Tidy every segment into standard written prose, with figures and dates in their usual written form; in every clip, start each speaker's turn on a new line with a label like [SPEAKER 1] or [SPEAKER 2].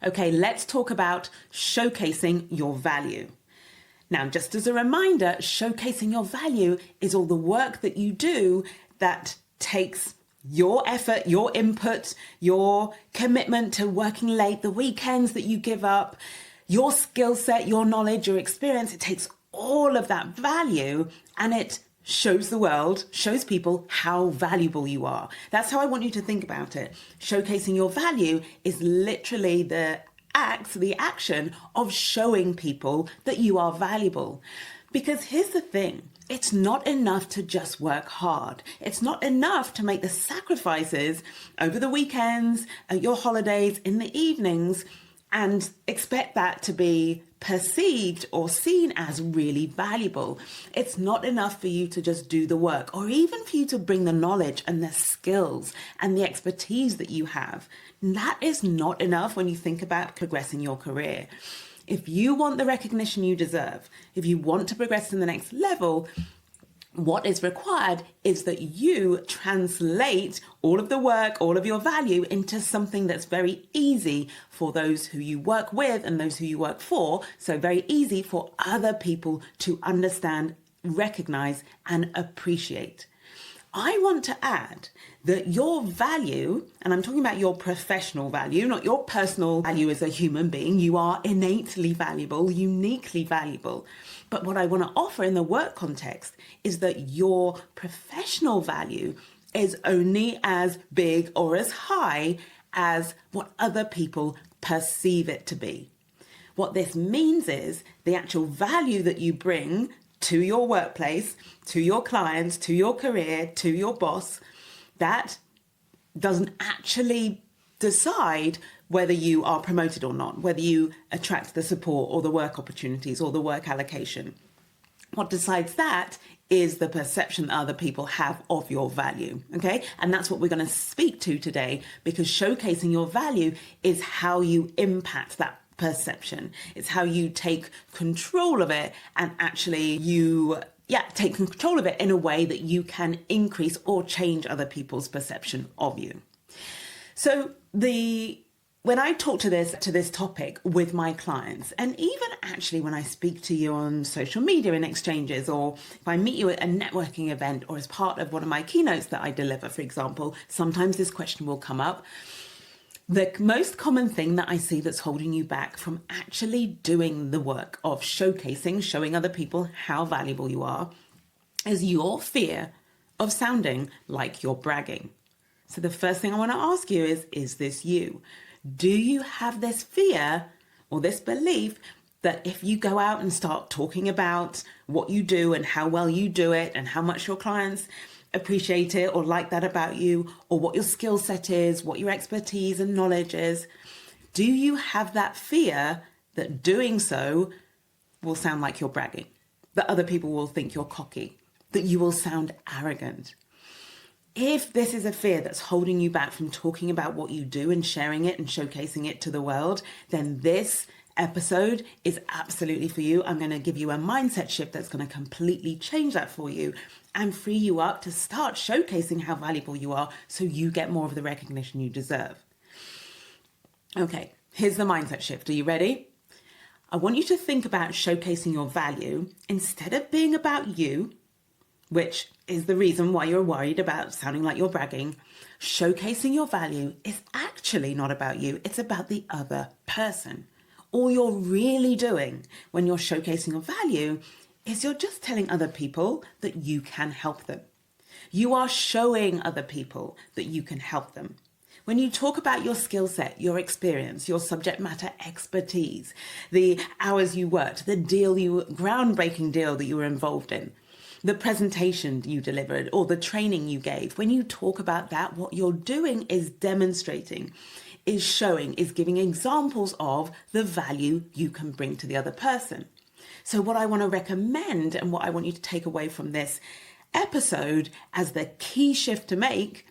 [SPEAKER 1] Okay, let's talk about showcasing your value. Now, just as a reminder, showcasing your value is all the work that you do that takes your effort, your input, your commitment to working late, the weekends that you give up, your skill set, your knowledge, your experience. It takes all of that value and it shows the world, shows people how valuable you are. That's how I want you to think about it. Showcasing your value is literally the action of showing people that you are valuable. Because here's the thing, it's not enough to just work hard. It's not enough to make the sacrifices over the weekends, at your holidays, in the evenings, and expect that to be perceived or seen as really valuable. It's not enough for you to just do the work, or even for you to bring the knowledge and the skills and the expertise that you have. That is not enough when you think about progressing your career. If you want the recognition you deserve, if you want to progress to the next level, what is required is that you translate all of the work, all of your value into something that's very easy for those who you work with and those who you work for. So very easy for other people to understand, recognize, and appreciate. I want to add that your value, and I'm talking about your professional value, not your personal value as a human being. You are innately valuable, uniquely valuable. But what I want to offer in the work context is that your professional value is only as big or as high as what other people perceive it to be. What this means is the actual value that you bring to your workplace, to your clients, to your career, to your boss, that doesn't actually decide whether you are promoted or not, whether you attract the support or the work opportunities or the work allocation. What decides that is the perception that other people have of your value, okay? And that's what we're going to speak to today, because showcasing your value is how you impact that perception. It's how you take control of it and actually take control of it in a way that you can increase or change other people's perception of you. So when I talk to this topic with my clients, and even actually when I speak to you on social media in exchanges, or if I meet you at a networking event or as part of one of my keynotes that I deliver, for example, sometimes this question will come up. The most common thing that I see that's holding you back from actually doing the work of showing other people how valuable you are, is your fear of sounding like you're bragging. So the first thing I want to ask you is this you? Do you have this fear or this belief that if you go out and start talking about what you do and how well you do it and how much your clients appreciate it or like that about you, or what your skill set is, what your expertise and knowledge is, do you have that fear that doing so will sound like you're bragging, that other people will think you're cocky, that you will sound arrogant? If this is a fear that's holding you back from talking about what you do and sharing it and showcasing it to the world, then this episode is absolutely for you. I'm going to give you a mindset shift that's going to completely change that for you and free you up to start showcasing how valuable you are so you get more of the recognition you deserve. Okay, here's the mindset shift. Are you ready? I want you to think about showcasing your value instead of being about you, which is the reason why you're worried about sounding like you're bragging. Showcasing your value is actually not about you. It's about the other person. All you're really doing when you're showcasing your value is you're just telling other people that you can help them. You are showing other people that you can help them. When you talk about your skill set, your experience, your subject matter expertise, the hours you worked, the groundbreaking deal that you were involved in, the presentation you delivered or the training you gave, when you talk about that, what you're doing is demonstrating, is showing, is giving examples of the value you can bring to the other person. So what I want to recommend and what I want you to take away from this episode as the key shift to make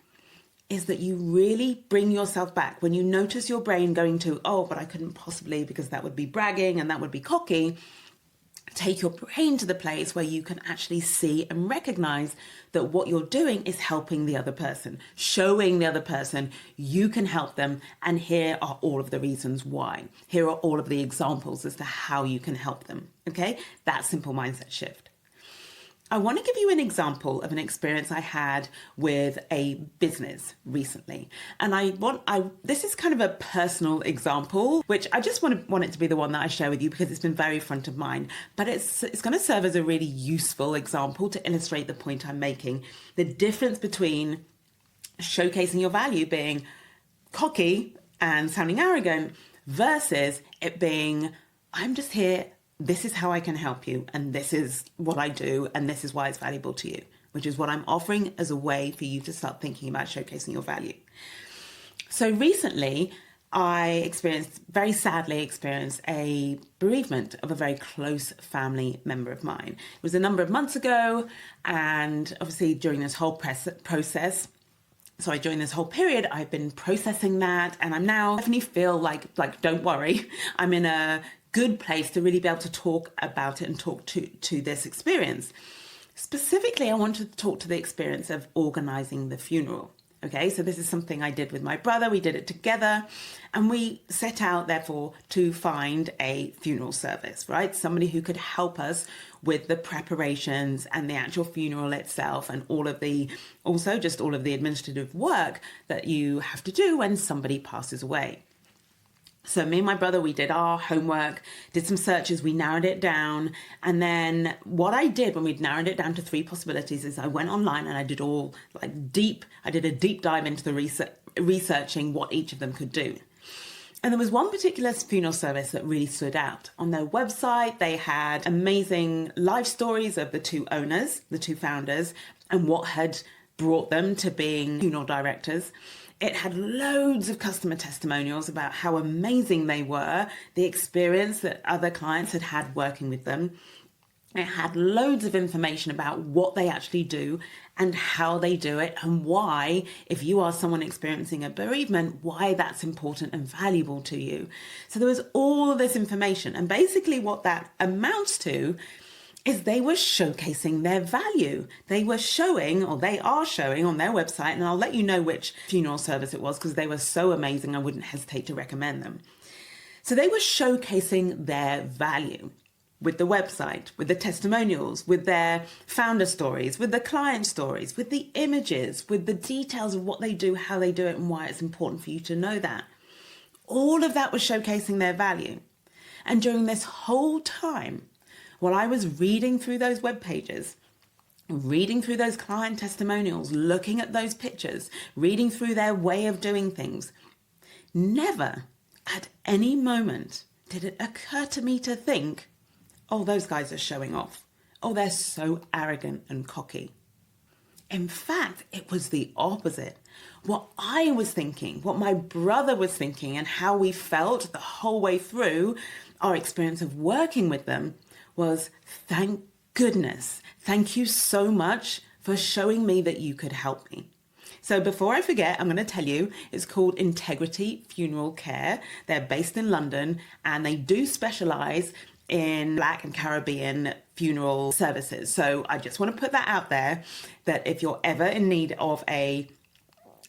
[SPEAKER 1] is that you really bring yourself back. When you notice your brain going to, oh, but I couldn't possibly because that would be bragging and that would be cocky, take your brain to the place where you can actually see and recognize that what you're doing is helping the other person, showing the other person you can help them. And here are all of the reasons why. Here are all of the examples as to how you can help them. Okay, that simple mindset shift. I want to give you an example of an experience I had with a business recently. And this is kind of a personal example, which I just want it to be the one that I share with you because it's been very front of mind. But it's going to serve as a really useful example to illustrate the point I'm making. The difference between showcasing your value being cocky and sounding arrogant versus it being, I'm just here, this is how I can help you, and this is what I do, and this is why it's valuable to you, which is what I'm offering as a way for you to start thinking about showcasing your value. So recently, I very sadly experienced a bereavement of a very close family member of mine. It was a number of months ago, and obviously during this whole during this whole period, I've been processing that, and I'm now definitely feel like don't worry, I'm in a good place to really be able to talk about it and talk to this experience. Specifically, I wanted to talk to the experience of organizing the funeral. Okay, so this is something I did with my brother. We did it together, and we set out, therefore, to find a funeral service, right? Somebody who could help us with the preparations and the actual funeral itself, and all of the administrative work that you have to do when somebody passes away. So me and my brother, we did our homework, did some searches, we narrowed it down. And then what I did when we'd narrowed it down to 3 possibilities is I went online and I did a deep dive into the researching what each of them could do. And there was one particular funeral service that really stood out. On their website, they had amazing life stories of the 2 owners, the 2 founders, and what had brought them to being funeral directors. It had loads of customer testimonials about how amazing they were, the experience that other clients had had working with them. It had loads of information about what they actually do and how they do it, and why, if you are someone experiencing a bereavement, why that's important and valuable to you. So there was all of this information, and basically what that amounts to is they were showcasing their value. They are showing on their website, and I'll let you know which funeral service it was because they were so amazing, I wouldn't hesitate to recommend them. So they were showcasing their value with the website, with the testimonials, with their founder stories, with the client stories, with the images, with the details of what they do, how they do it, and why it's important for you to know that. All of that was showcasing their value. And during this whole time, while I was reading through those web pages, reading through those client testimonials, looking at those pictures, reading through their way of doing things, never at any moment did it occur to me to think, oh, those guys are showing off. Oh, they're so arrogant and cocky. In fact, it was the opposite. What I was thinking, what my brother was thinking, and how we felt the whole way through our experience of working with them was, thank goodness, thank you so much for showing me that you could help me. So before I forget, I'm going to tell you, it's called Integrity Funeral Care. They're based in London, and they do specialize in Black and Caribbean funeral services. So I just want to put that out there, that if you're ever in need of a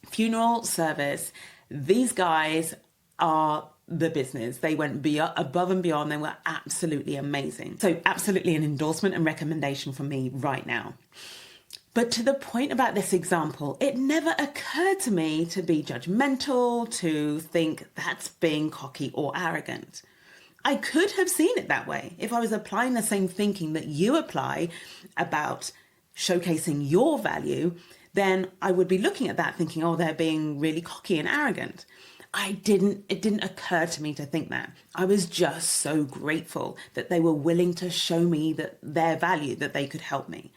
[SPEAKER 1] funeral service, these guys are the business. They went above and beyond. They were absolutely amazing. So absolutely an endorsement and recommendation from me right now. But to the point about this example, it never occurred to me to be judgmental, to think that's being cocky or arrogant. I could have seen it that way if I was applying the same thinking that you apply about showcasing your value. Then I would be looking at that thinking, oh, they're being really cocky and arrogant. It didn't occur to me to think that. I was just so grateful that they were willing to show me that their value, that they could help me.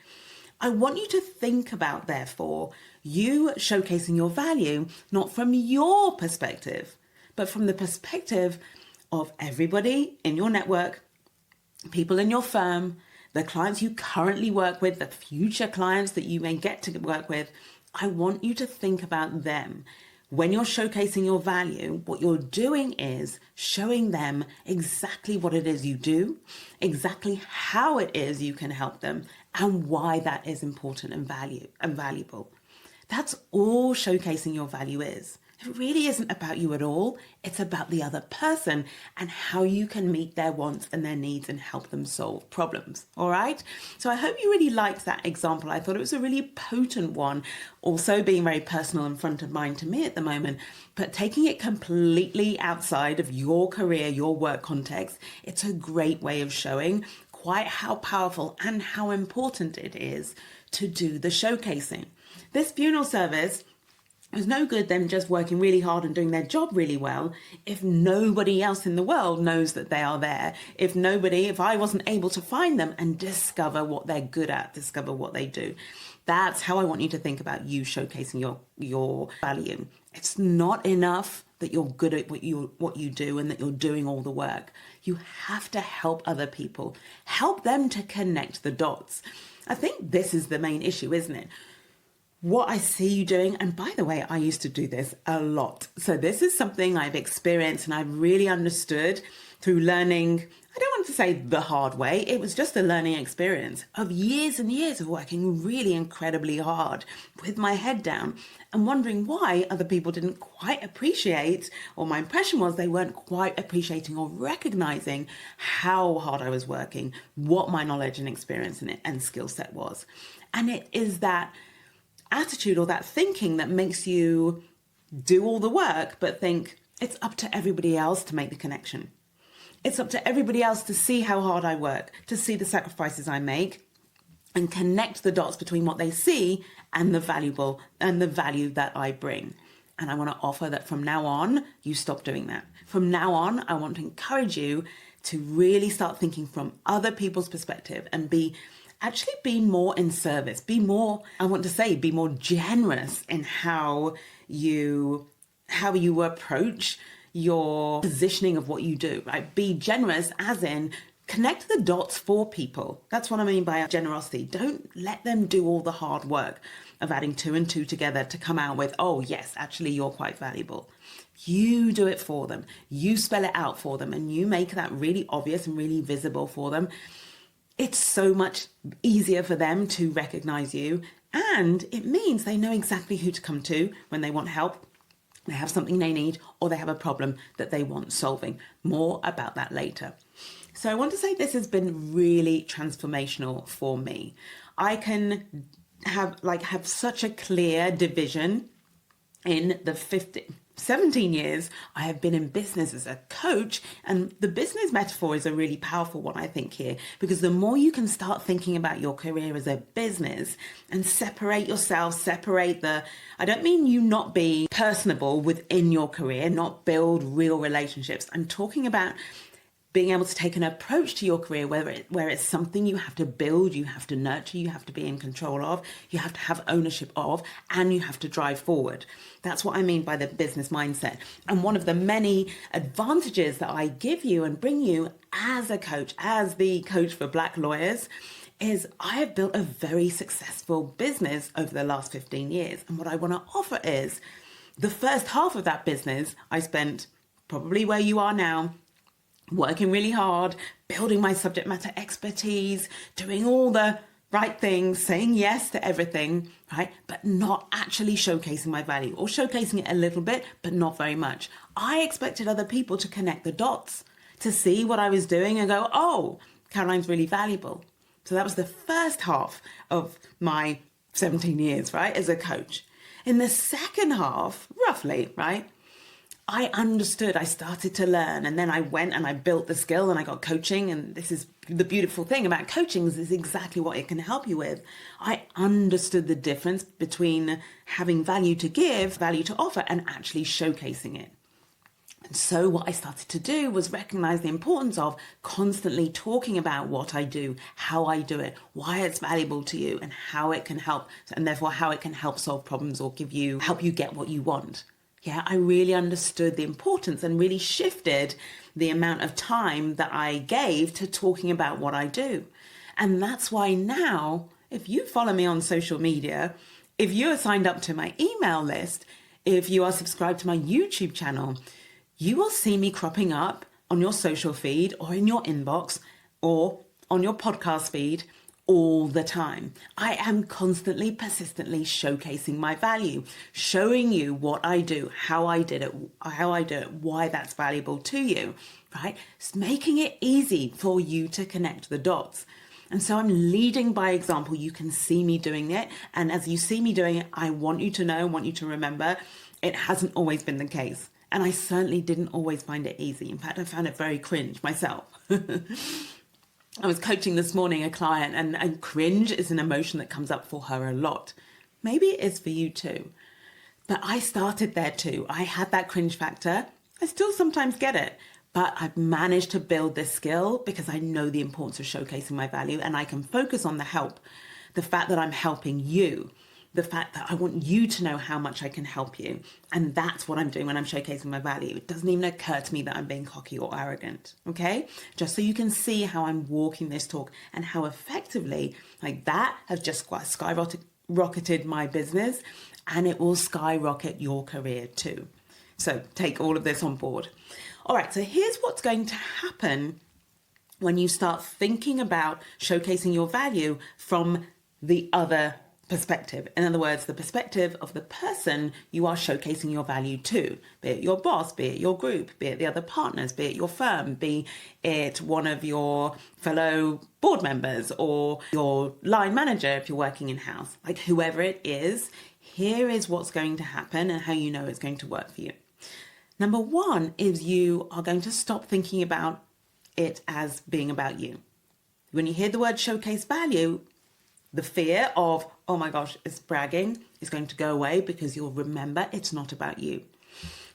[SPEAKER 1] I want you to think about, therefore, you showcasing your value, not from your perspective, but from the perspective of everybody in your network, people in your firm, the clients you currently work with, the future clients that you may get to work with. I want you to think about them. when you're showcasing your value, what you're doing is showing them exactly what it is you do, exactly how it is you can help them, and why that is important and valuable. That's all showcasing your value is. It really isn't about you at all. It's about the other person and how you can meet their wants and their needs and help them solve problems. All right. So I hope you really liked that example. I thought it was a really potent one, also being very personal and front of mind to me at the moment, but taking it completely outside of your career, your work context. It's a great way of showing quite how powerful and how important it is to do the showcasing. This funeral service, it was no good them just working really hard and doing their job really well if nobody else in the world knows that they are there. If I wasn't able to find them and discover what they're good at, discover what they do. That's how I want you to think about you showcasing your value. It's not enough that you're good at what you do and that you're doing all the work. You have to help other people, help them to connect the dots. I think this is the main issue, isn't it? What I see you doing, and by the way, I used to do this a lot. So this is something I've experienced and I've really understood through learning. I don't want to say the hard way. It was just a learning experience of years and years of working really incredibly hard with my head down and wondering why other people didn't quite appreciate, or my impression was they weren't quite appreciating or recognizing how hard I was working, what my knowledge and experience in it and skill set was. And it is that attitude or that thinking that makes you do all the work but think it's up to everybody else to make the connection. It's up to everybody else to see how hard I work, to see the sacrifices I make and connect the dots between what they see and the value that I bring. And I want to offer that from now on, you stop doing that. From now on, I want to encourage you to really start thinking from other people's perspective and be more in service, be more generous in how you approach your positioning of what you do, right? Be generous as in connect the dots for people. That's what I mean by generosity. Don't let them do all the hard work of adding 2 and 2 together to come out with, oh yes, actually you're quite valuable. You do it for them. You spell it out for them and you make that really obvious and really visible for them. It's so much easier for them to recognize you, and it means they know exactly who to come to when they want help, they have something they need, or they have a problem that they want solving. More about that later. So I want to say this has been really transformational for me. I can have such a clear division in the 17 years I have been in business as a coach, and the business metaphor is a really powerful one, I think, here, because the more you can start thinking about your career as a business and separate yourself, I don't mean you not be personable within your career, not build real relationships. I'm talking about being able to take an approach to your career where it's something you have to build, you have to nurture, you have to be in control of, you have to have ownership of, and you have to drive forward. That's what I mean by the business mindset. And one of the many advantages that I give you and bring you as a coach, as the coach for Black lawyers, is I have built a very successful business over the last 15 years. And what I want to offer is the first half of that business I spent probably where you are now, working really hard, building my subject matter expertise, doing all the right things, saying yes to everything, right? But not actually showcasing my value, or showcasing it a little bit, but not very much. I expected other people to connect the dots, to see what I was doing and go, oh, Caroline's really valuable. So that was the first half of my 17 years, right, as a coach. In the second half, roughly, right, I understood, I started to learn, and then I went and I built the skill and I got coaching. And this is the beautiful thing about coaching, is exactly what it can help you with. I understood the difference between having value to give, value to offer, and actually showcasing it. And so what I started to do was recognize the importance of constantly talking about what I do, how I do it, why it's valuable to you, and how it can help, and therefore how it can help solve problems or help you get what you want. Yeah, I really understood the importance and really shifted the amount of time that I gave to talking about what I do. And that's why now, if you follow me on social media, if you are signed up to my email list, If you are subscribed to my YouTube channel, you will see me cropping up on your social feed or in your inbox or on your podcast feed all the time. I am constantly, persistently showcasing my value, showing you what I do, how I do it, why that's valuable to you, right? It's making it easy for you to connect the dots. And so I'm leading by example. You can see me doing it. And as you see me doing it, I want you to know, I want you to remember, it hasn't always been the case. And I certainly didn't always find it easy. In fact, I found it very cringe myself. I was coaching this morning a client, and cringe is an emotion that comes up for her a lot. Maybe it is for you too. But I started there too. I had that cringe factor. I still sometimes get it. But I've managed to build this skill because I know the importance of showcasing my value, and I can focus on the help, the fact that I'm helping you, the fact that I want you to know how much I can help you. And that's what I'm doing when I'm showcasing my value. It doesn't even occur to me that I'm being cocky or arrogant, okay? Just so you can see how I'm walking this talk and how effectively, like, that has just skyrocketed my business, and it will skyrocket your career too. So take all of this on board. All right, so here's what's going to happen when you start thinking about showcasing your value from the other perspective. In other words, the perspective of the person you are showcasing your value to, be it your boss, be it your group, be it the other partners, be it your firm, be it one of your fellow board members or your line manager if you're working in-house, like whoever it is. Here is what's going to happen and how you know it's going to work for you. Number one is you are going to stop thinking about it as being about you. When you hear the word showcase value, the fear of, oh my gosh, it's bragging, is going to go away because you'll remember it's not about you.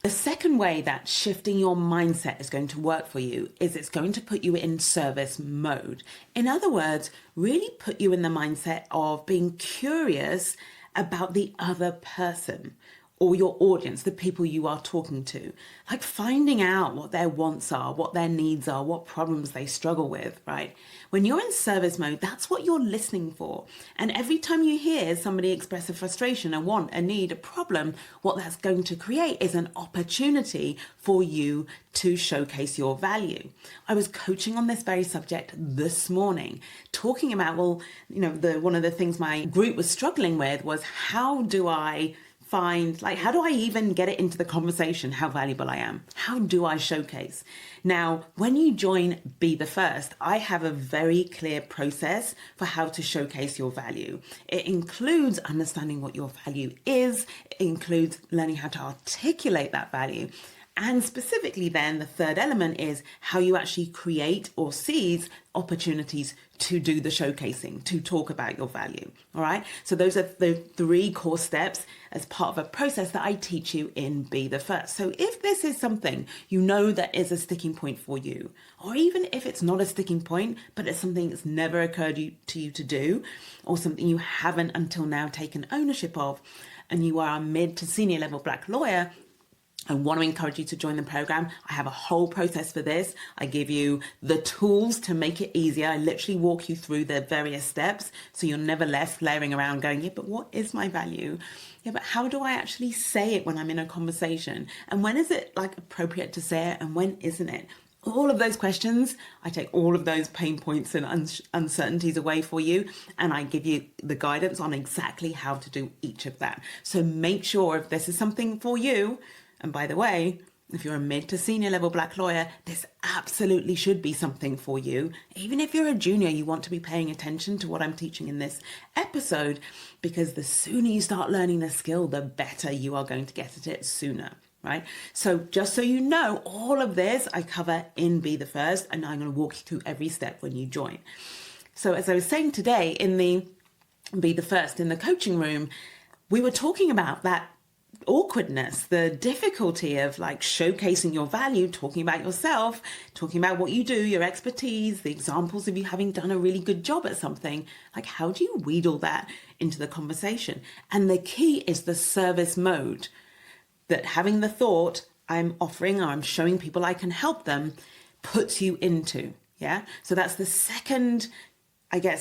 [SPEAKER 1] The second way that shifting your mindset is going to work for you is it's going to put you in service mode. In other words, really put you in the mindset of being curious about the other person or your audience, the people you are talking to, like finding out what their wants are, what their needs are, what problems they struggle with, right? When you're in service mode, that's what you're listening for. And every time you hear somebody express a frustration, a want, a need, a problem, what that's going to create is an opportunity for you to showcase your value. I was coaching on this very subject this morning, talking about, well, you know, one of the things my group was struggling with was how do I even get it into the conversation, how valuable I am? How do I showcase? Now, when you join Be the First, I have a very clear process for how to showcase your value. It includes understanding what your value is. It includes learning how to articulate that value. And specifically then, the third element is how you actually create or seize opportunities to do the showcasing, to talk about your value. All right. So those are the 3 core steps as part of a process that I teach you in Be the First. So if this is something you know that is a sticking point for you, or even if it's not a sticking point, but it's something that's never occurred to you to do, or something you haven't until now taken ownership of, and you are a mid to senior level Black lawyer, I want to encourage you to join the program. I have a whole process for this. I give you the tools to make it easier. I literally walk you through the various steps so you're never left layering around going, yeah, but what is my value? Yeah, but how do I actually say it when I'm in a conversation? And when is it like appropriate to say it and when isn't it? All of those questions, I take all of those pain points and uncertainties away for you, and I give you the guidance on exactly how to do each of that. So make sure if this is something for you, and by the way, if you're a mid to senior level Black lawyer, this absolutely should be something for you. Even if you're a junior, you want to be paying attention to what I'm teaching in this episode, because the sooner you start learning the skill, the better you are going to get at it sooner, right? So just so you know, all of this I cover in Be the First, and I'm going to walk you through every step when you join. So as I was saying today in the Be the First, in the coaching room, we were talking about that awkwardness, the difficulty of like showcasing your value, talking about yourself, talking about what you do, your expertise, the examples of you having done a really good job at something. Like, how do you weed all that into the conversation? And the key is the service mode, that having the thought I'm offering or I'm showing people I can help them puts you into. Yeah. So that's the second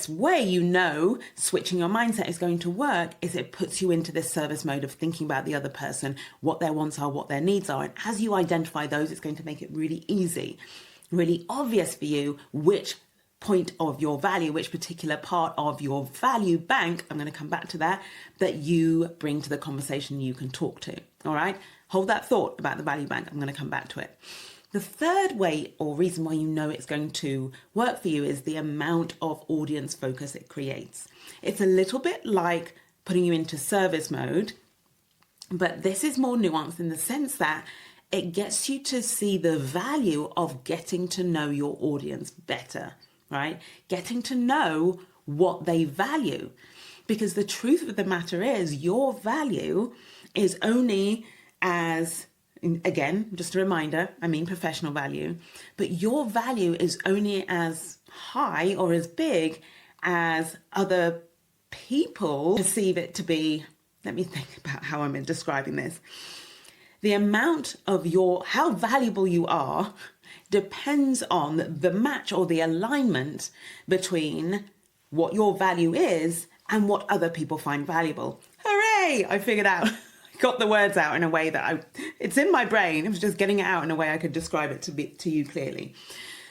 [SPEAKER 1] way you know switching your mindset is going to work is it puts you into this service mode of thinking about the other person, what their wants are, what their needs are. And as you identify those, it's going to make it really easy, really obvious for you which point of your value, which particular part of your value bank, I'm going to come back to that you bring to the conversation you can talk to. All right. Hold that thought about the value bank. I'm going to come back to it. The third way or reason why you know it's going to work for you is the amount of audience focus it creates. It's a little bit like putting you into service mode, but this is more nuanced in the sense that it gets you to see the value of getting to know your audience better, right? Getting to know what they value. Because the truth of the matter is your value is only as, again, just a reminder, I mean professional value, but your value is only as high or as big as other people perceive it to be. Let me think about how I'm describing this. The amount of how valuable you are depends on the match or the alignment between what your value is and what other people find valuable. Hooray! I figured out. Got the words out in a way that it's in my brain. It was just getting it out in a way I could describe it to you clearly.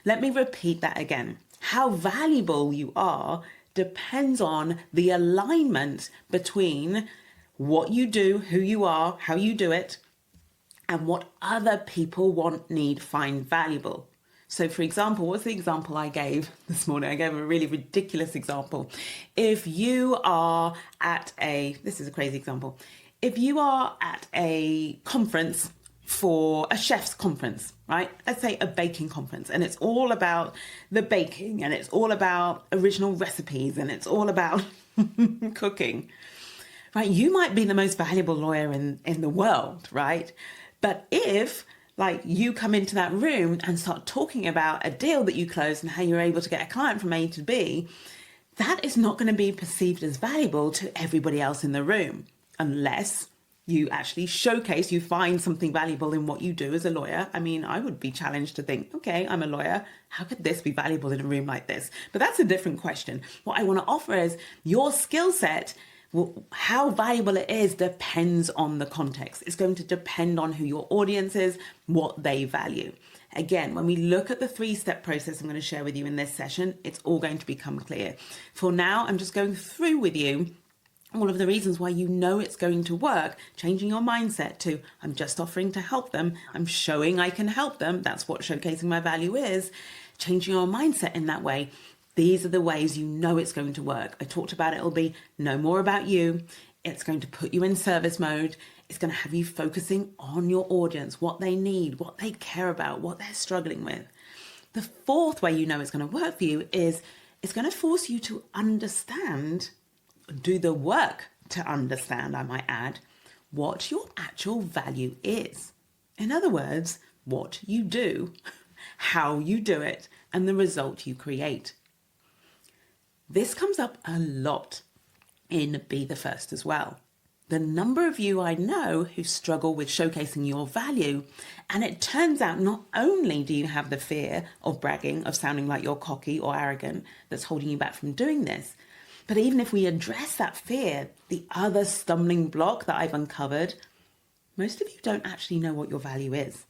[SPEAKER 1] Let me repeat that again. How valuable you are depends on the alignment between what you do, who you are, how you do it, and what other people want, need, find valuable. So for example, what's the example I gave this morning? I gave a really ridiculous example. If you are at this is a crazy example. If you are at a conference for a chef's conference, right? Let's say a baking conference, and it's all about the baking and it's all about original recipes and it's all about cooking, right? You might be the most valuable lawyer in the world, right? But if you come into that room and start talking about a deal that you closed and how you're able to get a client from A to B, that is not going to be perceived as valuable to everybody else in the room. Unless you actually showcase, you find something valuable in what you do as a lawyer. I mean, I would be challenged to think, okay, I'm a lawyer. How could this be valuable in a room like this? But that's a different question. What I want to offer is your skill set. Well, how valuable it is depends on the context. It's going to depend on who your audience is, what they value. Again, when we look at the 3-step process I'm going to share with you in this session, it's all going to become clear. For now, I'm just going through with you all of the reasons why you know it's going to work, changing your mindset to, I'm just offering to help them. I'm showing I can help them. That's what showcasing my value is. Changing your mindset in that way. These are the ways you know it's going to work. I talked about it. It'll be no more about you. It's going to put you in service mode. It's going to have you focusing on your audience, what they need, what they care about, what they're struggling with. The fourth way you know it's going to work for you is it's going to force you to understand, do the work to understand, I might add, what your actual value is. In other words, what you do, how you do it, and the result you create. This comes up a lot in Be the First as well. The number of you I know who struggle with showcasing your value, and it turns out not only do you have the fear of bragging, of sounding like you're cocky or arrogant that's holding you back from doing this, but even if we address that fear, the other stumbling block that I've uncovered, most of you don't actually know what your value is.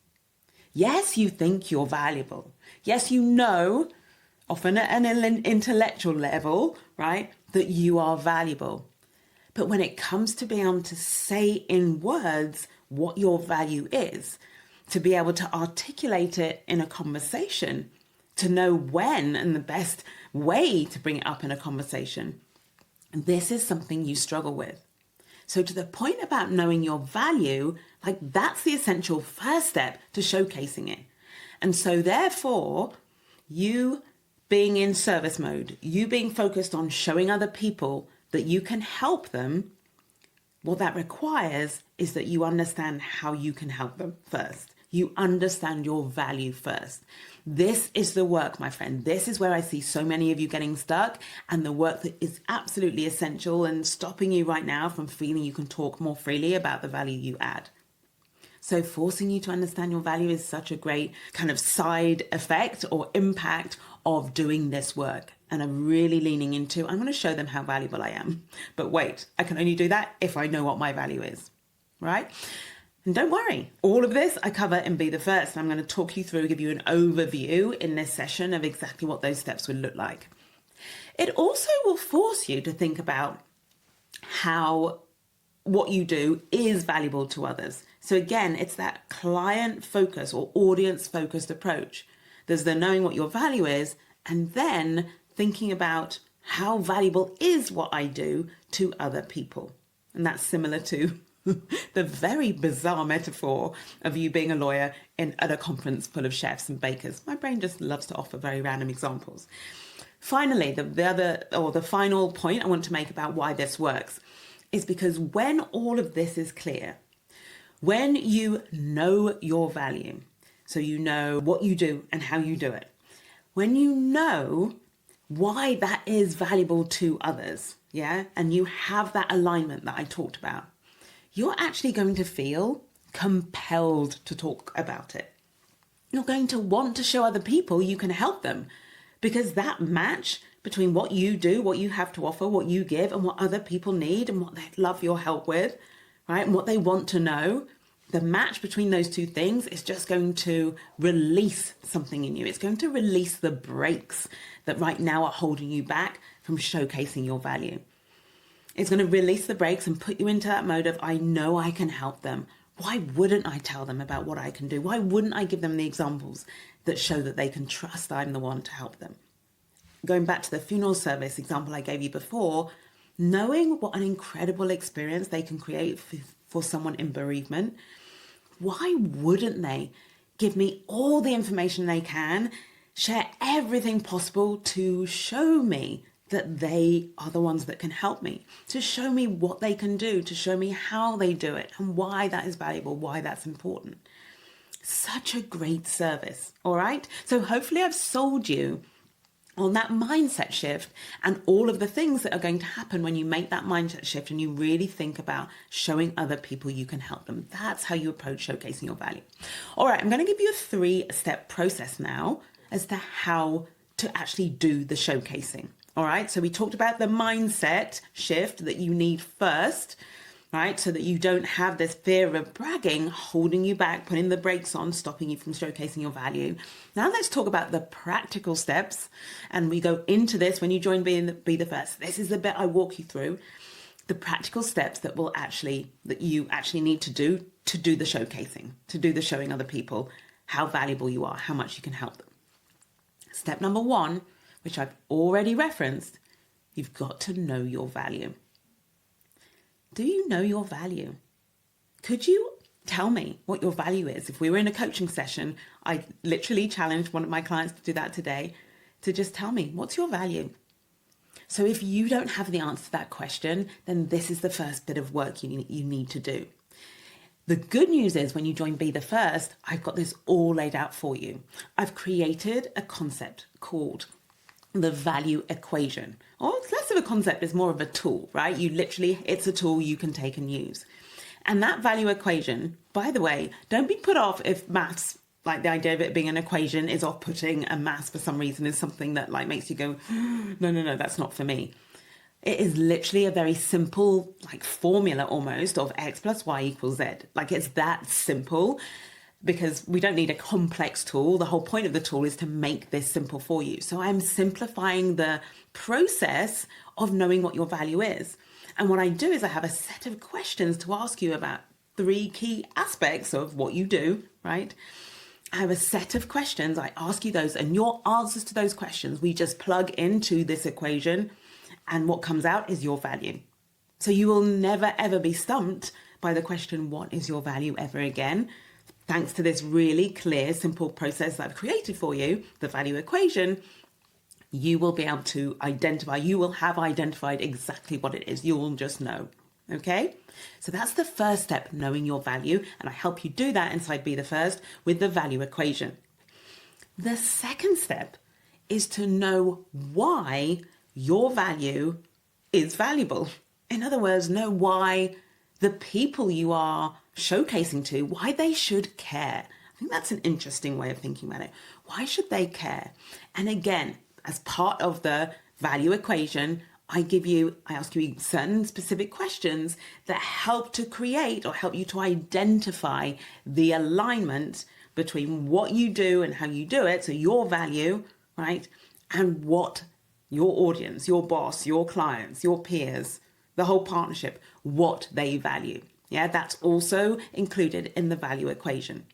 [SPEAKER 1] Yes, you think you're valuable. Yes, you know, often at an intellectual level, right, that you are valuable. But when it comes to being able to say in words what your value is, to be able to articulate it in a conversation, to know when and the best way to bring it up in a conversation, this is something you struggle with. So to the point about knowing your value, that's the essential first step to showcasing it. And so therefore, you being in service mode, you being focused on showing other people that you can help them, what that requires is that you understand how you can help them first. You understand your value first. This is the work, my friend. This is where I see so many of you getting stuck, and the work that is absolutely essential and stopping you right now from feeling you can talk more freely about the value you add. So forcing you to understand your value is such a great kind of side effect or impact of doing this work. And I'm really leaning into, I'm going to show them how valuable I am. But wait, I can only do that if I know what my value is, right? And don't worry, all of this I cover in Be the First. I'm going to talk you through, give you an overview in this session of exactly what those steps would look like. It also will force you to think about how what you do is valuable to others. So again, it's that client focus or audience focused approach. There's the knowing what your value is and then thinking about how valuable is what I do to other people. And that's similar to the very bizarre metaphor of you being a lawyer at a conference full of chefs and bakers. My brain just loves to offer very random examples. Finally, the final point I want to make about why this works is because when all of this is clear, when you know your value, so you know what you do and how you do it, when you know why that is valuable to others, and you have that alignment that I talked about, you're actually going to feel compelled to talk about it. You're going to want to show other people you can help them because that match between what you do, what you have to offer, what you give, and what other people need and what they love your help with, right? And what they want to know, the match between those two things is just going to release something in you. It's going to release the brakes that right now are holding you back from showcasing your value. It's going to release the brakes and put you into that mode of, I know I can help them. Why wouldn't I tell them about what I can do? Why wouldn't I give them the examples that show that they can trust I'm the one to help them? Going back to the funeral service example I gave you before, knowing what an incredible experience they can create for someone in bereavement, why wouldn't they give me all the information they can, share everything possible to show me that they are the ones that can help me, to show me what they can do, to show me how they do it and why that is valuable, why that's important. Such a great service, all right? So hopefully I've sold you on that mindset shift and all of the things that are going to happen when you make that mindset shift and you really think about showing other people you can help them. That's how you approach showcasing your value. All right, I'm going to give you a 3-step process now as to how to actually do the showcasing. All right, so we talked about the mindset shift that you need first, right? So that you don't have this fear of bragging holding you back, putting the brakes on, stopping you from showcasing your value. Now let's talk about the practical steps. And we go into this when you join Be the First. This is the bit I walk you through, the practical steps that you actually need to do the showcasing, to do the showing other people how valuable you are, how much you can help them. Step number 1, which I've already referenced, you've got to know your value. Do you know your value? Could you tell me what your value is? If we were in a coaching session, I literally challenged one of my clients to do that today, to just tell me, what's your value? So if you don't have the answer to that question, then this is the first bit of work you need to do. The good news is when you join Be the First, I've got this all laid out for you. I've created a concept called the value equation. Or it's less of a concept, it's more of a tool, right? It's a tool you can take and use. And that value equation, by the way, don't be put off if maths, like the idea of it being an equation is off-putting, and maths for some reason is something that like makes you go, no, that's not for me. It is literally a very simple like formula almost of X plus Y equals Z. Like it's that simple. Because we don't need a complex tool. The whole point of the tool is to make this simple for you. So I'm simplifying the process of knowing what your value is. And what I do is I have a set of questions to ask you about 3 key aspects of what you do, right? I have a set of questions. I ask you those, and your answers to those questions, we just plug into this equation, and what comes out is your value. So you will never, ever be stumped by the question, what is your value, ever again? Thanks to this really clear, simple process that I've created for you, the value equation, you will be able to identify, you will have identified exactly what it is. You will just know, okay? So that's the first step, knowing your value, and I help you do that inside Be the First with the value equation. The second step is to know why your value is valuable. In other words, know why the people you are showcasing to, why they should care. I think that's an interesting way of thinking about it. Why should they care? And again, as part of the value equation, I ask you certain specific questions that help to create or help you to identify the alignment between what you do and how you do it, so your value, right, and what your audience, your boss, your clients, your peers, the whole partnership, what they value. Yeah, that's also included in the value equation.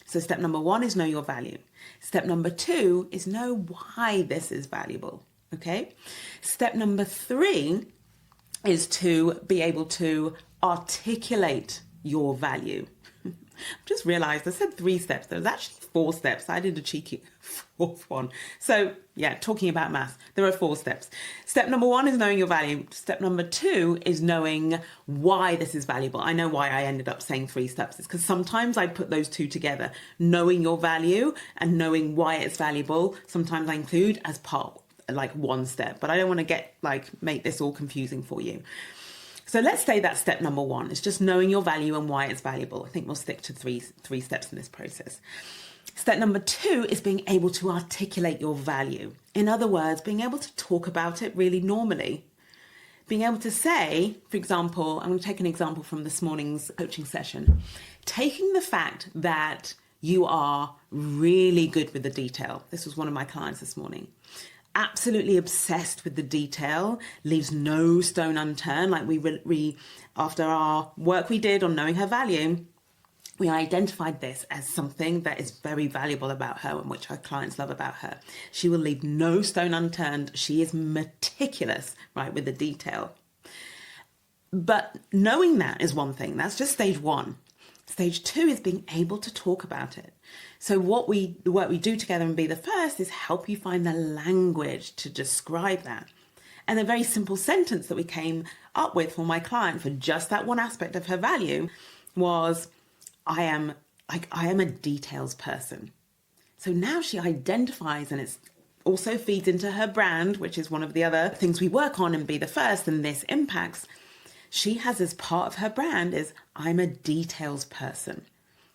[SPEAKER 1] So step number 1 is know your value. Step number 2 is know why this is valuable. Okay. Step number 3 is to be able to articulate your value. I've just realized I said 3 steps. There's actually 4 steps. I did a cheeky 4th one. So yeah, talking about math, there are 4 steps. Step number 1 is knowing your value. Step number 2 is knowing why this is valuable. I know why I ended up saying 3 steps. It's because sometimes I put those 2 together. Knowing your value and knowing why it's valuable. Sometimes I include as part, like 1 step, but I don't want to make this all confusing for you. So let's say that's step number 1. It's just knowing your value and why it's valuable. I think we'll stick to three steps in this process. Step number 2 is being able to articulate your value. In other words, being able to talk about it really normally. Being able to say, for example, I'm going to take an example from this morning's coaching session. Taking the fact that you are really good with the detail. This was one of my clients this morning. Absolutely obsessed with the detail, leaves no stone unturned. Like we after our work we did on knowing her value, we identified this as something that is very valuable about her and which her clients love about her. She will leave no stone unturned. She is meticulous, right, with the detail. But knowing that is one thing. That's just stage 1. Stage 2 is being able to talk about it. So the work we do together and Be the First is help you find the language to describe that. And a very simple sentence that we came up with for my client for just that one aspect of her value was, I am a details person. So now she identifies, and it also feeds into her brand, which is one of the other things we work on in Be the First, and this impacts. She has as part of her brand is, I'm a details person.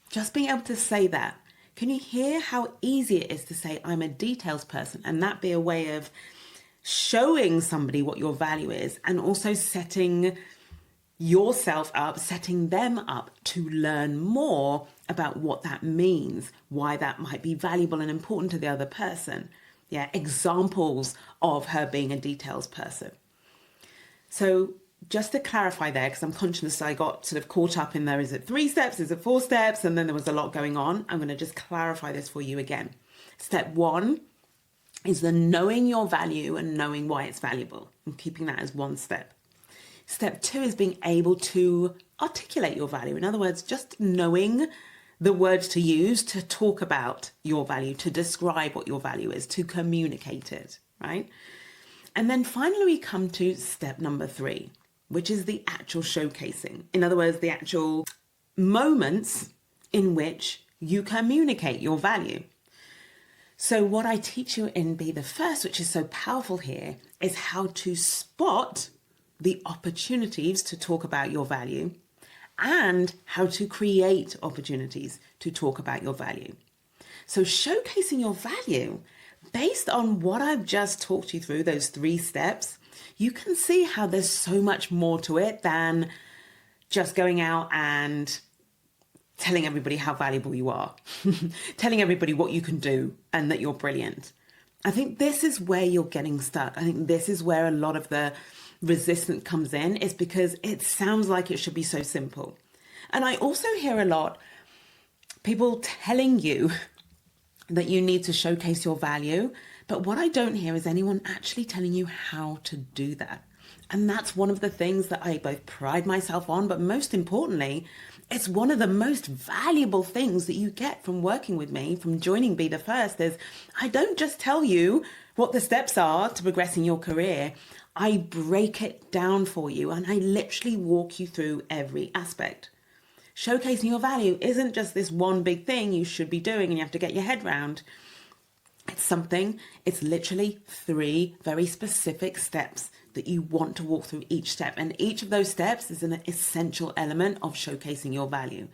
[SPEAKER 1] Just being able to say that. Can you hear how easy it is to say, I'm a details person? And that be a way of showing somebody what your value is and also setting yourself up, setting them up to learn more about what that means, why that might be valuable and important to the other person. Yeah, examples of her being a details person. So just to clarify there, because I'm conscious I got sort of caught up in there, is it 3 steps, is it 4 steps? And then there was a lot going on. I'm going to just clarify this for you again. Step 1 is the knowing your value and knowing why it's valuable and keeping that as 1 step. Step 2 is being able to articulate your value. In other words, just knowing the words to use to talk about your value, to describe what your value is, to communicate it, right? And then finally we come to step number 3, which is the actual showcasing. In other words, the actual moments in which you communicate your value. So what I teach you in Be the First, which is so powerful here, is how to spot the opportunities to talk about your value and how to create opportunities to talk about your value. So showcasing your value, based on what I've just talked you through, those 3 steps, you can see how there's so much more to it than just going out and telling everybody how valuable you are, telling everybody what you can do and that you're brilliant. I think this is where you're getting stuck. I think this is where a lot of the resistance comes in, is because it sounds like it should be so simple. And I also hear a lot people telling you that you need to showcase your value. But what I don't hear is anyone actually telling you how to do that. And that's one of the things that I both pride myself on, but most importantly, it's one of the most valuable things that you get from working with me, from joining Be the First, is I don't just tell you what the steps are to progress in your career. I break it down for you and I literally walk you through every aspect. Showcasing your value isn't just this one big thing you should be doing and you have to get your head round. It's literally 3 very specific steps that you want to walk through each step. And each of those steps is an essential element of showcasing your value.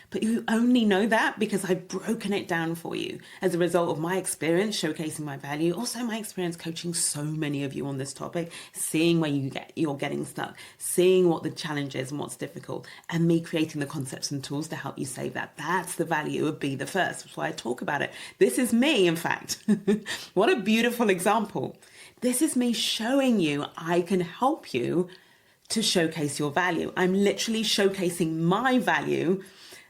[SPEAKER 1] But you only know that because I've broken it down for you as a result of my experience showcasing my value. Also my experience coaching so many of you on this topic, seeing where you're getting stuck, seeing what the challenge is and what's difficult, and me creating the concepts and tools to help you save that. That's the value of Be the First. That's why I talk about it. This is me, in fact. What a beautiful example. This is me showing you I can help you to showcase your value. I'm literally showcasing my value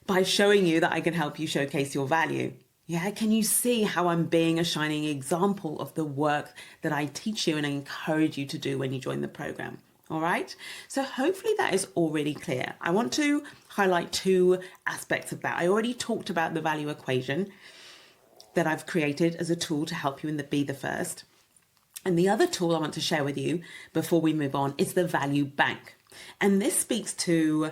[SPEAKER 1] by showing you that I can help you showcase your value. Yeah, can you see how I'm being a shining example of the work that I teach you and I encourage you to do when you join the program? All right, so hopefully that is already clear. I want to highlight two aspects of that. I already talked about the value equation that I've created as a tool to help you in the Be the First. And the other tool I want to share with you before we move on is the value bank. And this speaks to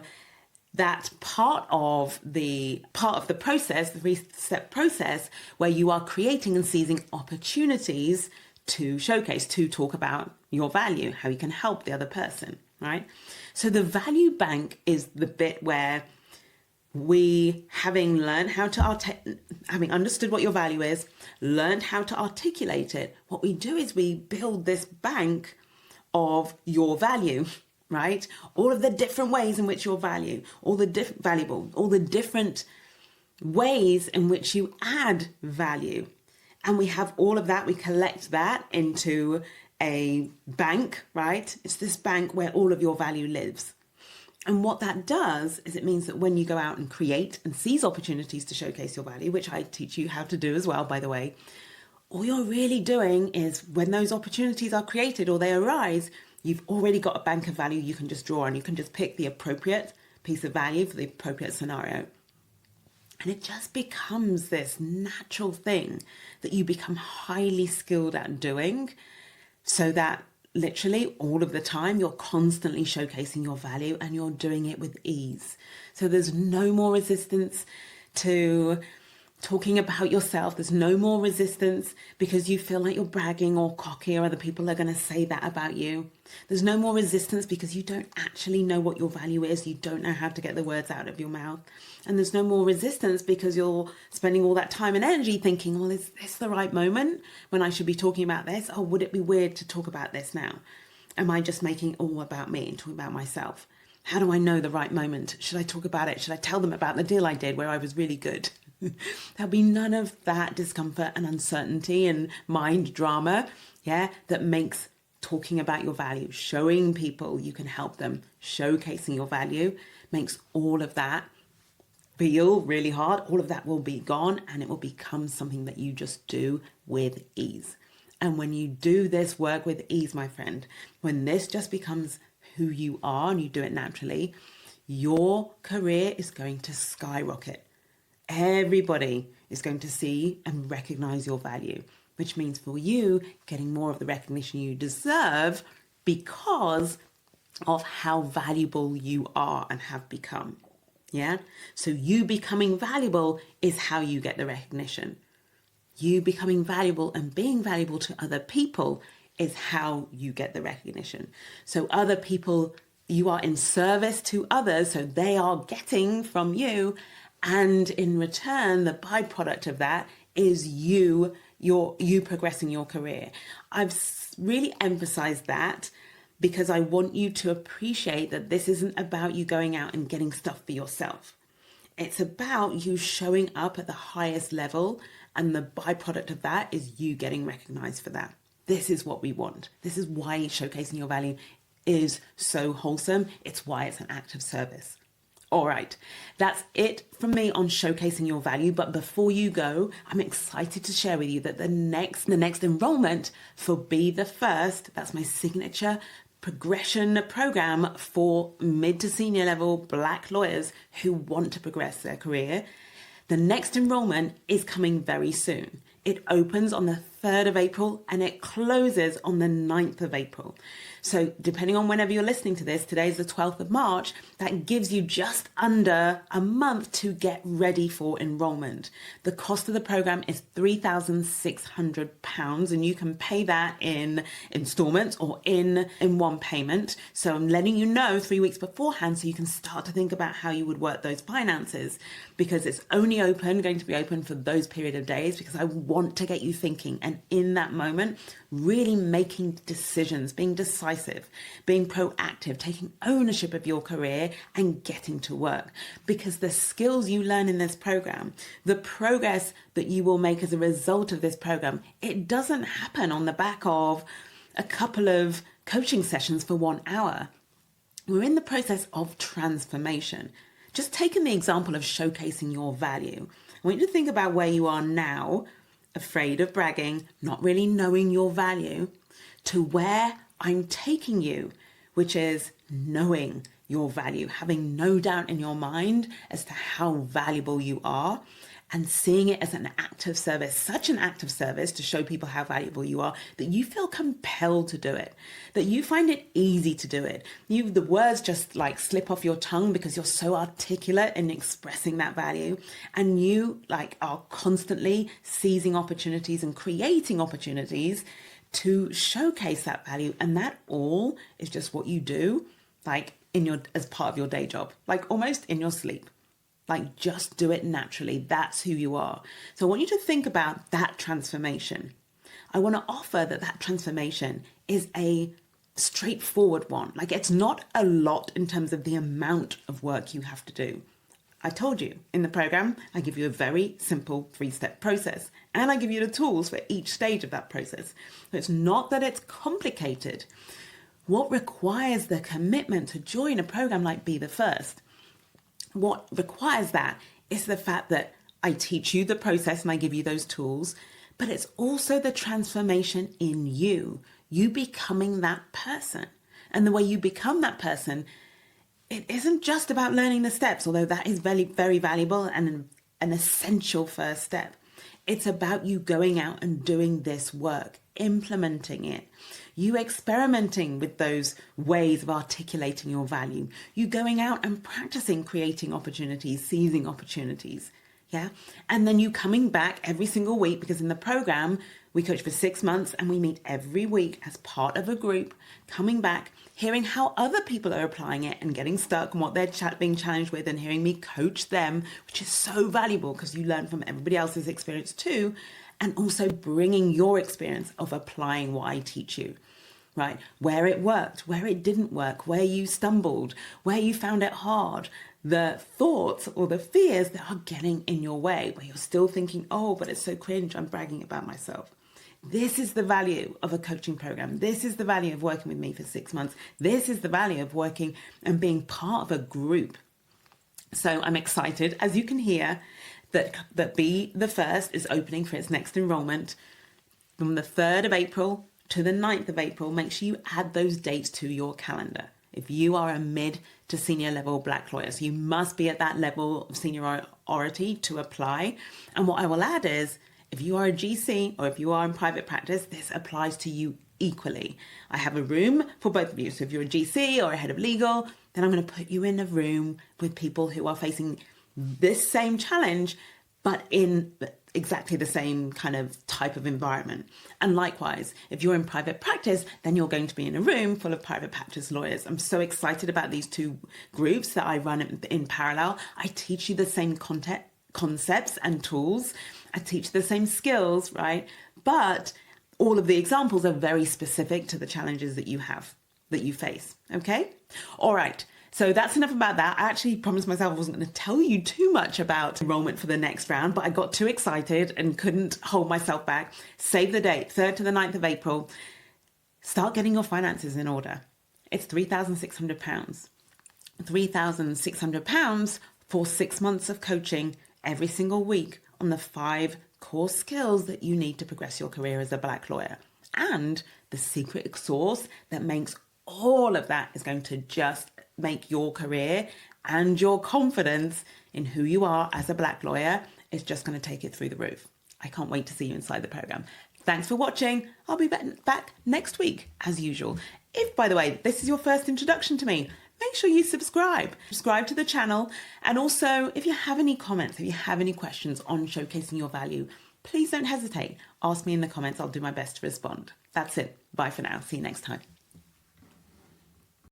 [SPEAKER 1] that part of the process, the 3-step process, where you are creating and seizing opportunities to showcase, to talk about your value, how you can help the other person, right? So the value bank is the bit where we, having understood what your value is, learned how to articulate it, what we do is we build this bank of your value, right? All of the different ways in which you're all the different ways in which you add value. And we have all of that, we collect that into a bank, right? It's this bank where all of your value lives. And what that does is it means that when you go out and create and seize opportunities to showcase your value, which I teach you how to do as well, by the way, all you're really doing is when those opportunities are created or they arise, you've already got a bank of value you can just draw on. You can just pick the appropriate piece of value for the appropriate scenario. And it just becomes this natural thing that you become highly skilled at doing, so that literally all of the time you're constantly showcasing your value and you're doing it with ease. So there's no more resistance to talking about yourself. There's no more resistance because you feel like you're bragging or cocky or other people are going to say that about you. There's no more resistance because you don't actually know what your value is. You don't know how to get the words out of your mouth. And there's no more resistance because you're spending all that time and energy thinking, well, is this the right moment when I should be talking about this? Oh, would it be weird to talk about this now? Am I just making it all about me and talking about myself? How do I know the right moment? Should I talk about it? Should I tell them about the deal I did where I was really good? There'll be none of that discomfort and uncertainty and mind drama, that makes talking about your value, showing people you can help them, showcasing your value, makes all of that feel really hard. All of that will be gone and it will become something that you just do with ease. And when you do this work with ease, my friend, when this just becomes who you are and you do it naturally, your career is going to skyrocket. Everybody is going to see and recognize your value, which means for you getting more of the recognition you deserve because of how valuable you are and have become. Yeah. So you becoming valuable is how you get the recognition. You becoming valuable and being valuable to other people is how you get the recognition. So other people, you are in service to others, so they are getting from you. And in return, the byproduct of that is you progressing your career. I've really emphasized that because I want you to appreciate that this isn't about you going out and getting stuff for yourself. It's about you showing up at the highest level, and the byproduct of that is you getting recognized for that. This is what we want. This is why showcasing your value is so wholesome. It's why it's an act of service. All right, that's it from me on showcasing your value. But before you go, I'm excited to share with you that the next enrollment for Be the First, that's my signature progression program for mid to senior level Black lawyers who want to progress their career. The next enrollment is coming very soon. It opens on the 3rd of April and it closes on the 9th of April. So depending on whenever you're listening to this, today's the 12th of March, that gives you just under a month to get ready for enrollment. The cost of the program is £3,600 and you can pay that in installments or in one payment. So I'm letting you know 3 weeks beforehand so you can start to think about how you would work those finances, because it's only going to be open for those period of days, because I want to get you thinking and in that moment really making decisions, being decisive, being proactive, taking ownership of your career and getting to work. Because the skills you learn in this program, the progress that you will make as a result of this program, it doesn't happen on the back of a couple of coaching sessions for 1 hour. We're in the process of transformation. Just taking the example of showcasing your value, I want you to think about where you are now, afraid of bragging, not really knowing your value, to where I'm taking you, which is knowing your value, having no doubt in your mind as to how valuable you are, and seeing it as an act of service, such an act of service to show people how valuable you are, that you feel compelled to do it, that you find it easy to do it. The words just like slip off your tongue because you're so articulate in expressing that value, and you like are constantly seizing opportunities and creating opportunities to showcase that value. And that all is just what you do, like as part of your day job, like almost in your sleep. Like just do it naturally. That's who you are. So I want you to think about that transformation. I want to offer that transformation is a straightforward one. Like it's not a lot in terms of the amount of work you have to do. I told you in the program, I give you a very simple 3-step process and I give you the tools for each stage of that process. So it's not that it's complicated. What requires the commitment to join a program like Be the First? What requires that is the fact that I teach you the process and I give you those tools, but it's also the transformation in you becoming that person. And the way you become that person, it isn't just about learning the steps, although that is very, very valuable and an essential first step. It's about you going out and doing this work, implementing it, you experimenting with those ways of articulating your value, you going out and practicing creating opportunities, seizing opportunities. Yeah. And then you coming back every single week, because in the program, we coach for 6 months and we meet every week as part of a group, coming back, hearing how other people are applying it and getting stuck and what they're being challenged with, and hearing me coach them, which is so valuable because you learn from everybody else's experience too. And also bringing your experience of applying what I teach you, right? Where it worked, where it didn't work, where you stumbled, where you found it hard, the thoughts or the fears that are getting in your way, where you're still thinking, oh, but it's so cringe, I'm bragging about myself. This is the value of a coaching program. This is the value of working with me for 6 months. This is the value of working and being part of a group. So I'm excited, as you can hear, that Be the First is opening for its next enrollment from the 3rd of April to the 9th of April. Make sure you add those dates to your calendar. If you are a mid to senior level black lawyer, so you must be at that level of seniority to apply. And what I will add is, if you are a GC or if you are in private practice, this applies to you equally. I have a room for both of you. So if you're a GC or a head of legal, then I'm going to put you in a room with people who are facing this same challenge, but in exactly the same kind of type of environment. And likewise, if you're in private practice, then you're going to be in a room full of private practice lawyers. I'm so excited about these two groups that I run in parallel. I teach you the same concepts and tools. I teach the same skills, right? But all of the examples are very specific to the challenges that you have, that you face. Okay? All right. So that's enough about that. I actually promised myself I wasn't going to tell you too much about enrollment for the next round, but I got too excited and couldn't hold myself back. Save the date, 3rd to the 9th of April. Start getting your finances in order. It's £3,600. £3,600 for 6 months of coaching every single week on the 5 core skills that you need to progress your career as a black lawyer. And the secret sauce that makes all of that is going to just make your career and your confidence in who you are as a black lawyer is just going to take it through the roof. I can't wait to see you inside the program. Thanks for watching. I'll be back next week, as usual. If, by the way, this is your first introduction to me, make sure you subscribe. Subscribe to the channel. And also, if you have any comments, if you have any questions on showcasing your value, please don't hesitate. Ask me in the comments. I'll do my best to respond. That's it. Bye for now. See you next time.